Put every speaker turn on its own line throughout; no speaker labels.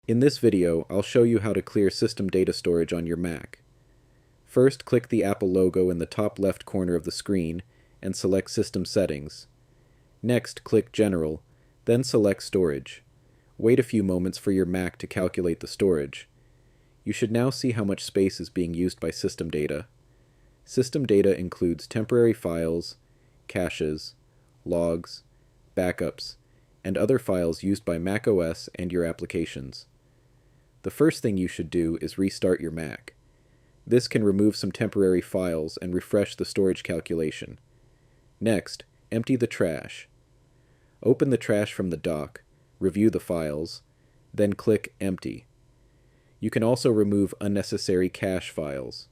In this video, I'll show you how to clear system data storage on your Mac. First, click the Apple logo in the top left corner of the screen and select System Settings. Next, click General, then select Storage. Wait a few moments for your Mac to calculate the storage. You should now see how much space is being used by system data. System data includes temporary files, caches, logs, backups, and other files used by macOS and your applications. The first thing you should do is restart your Mac. This can remove some temporary files and refresh the storage calculation. Next, empty the trash. Open the trash from the dock, review the files, then click Empty. You can also remove unnecessary cache files.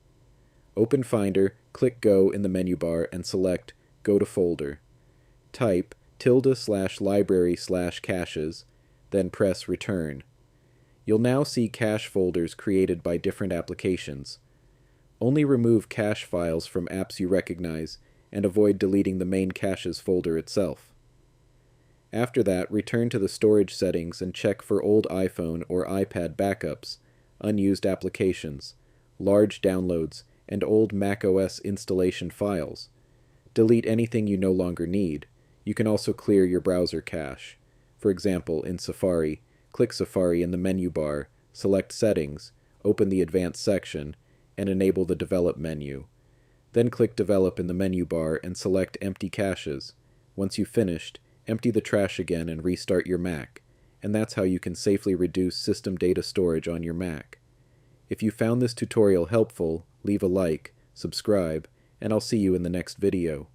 Open Finder, click Go in the menu bar and select Go to Folder. Type ~library/caches, then press Return. You'll now see cache folders created by different applications. Only remove cache files from apps you recognize and avoid deleting the main caches folder itself. After that, return to the storage settings and check for old iPhone or iPad backups, unused applications, large downloads, and old macOS installation files. Delete anything you no longer need. You can also clear your browser cache. For example, in Safari, click Safari in the menu bar, select Settings, open the Advanced section, and enable the Develop menu. Then click Develop in the menu bar and select Empty Caches. Once you've finished, empty the trash again and restart your Mac, and that's how you can safely reduce system data storage on your Mac. If you found this tutorial helpful, leave a like, subscribe, and I'll see you in the next video.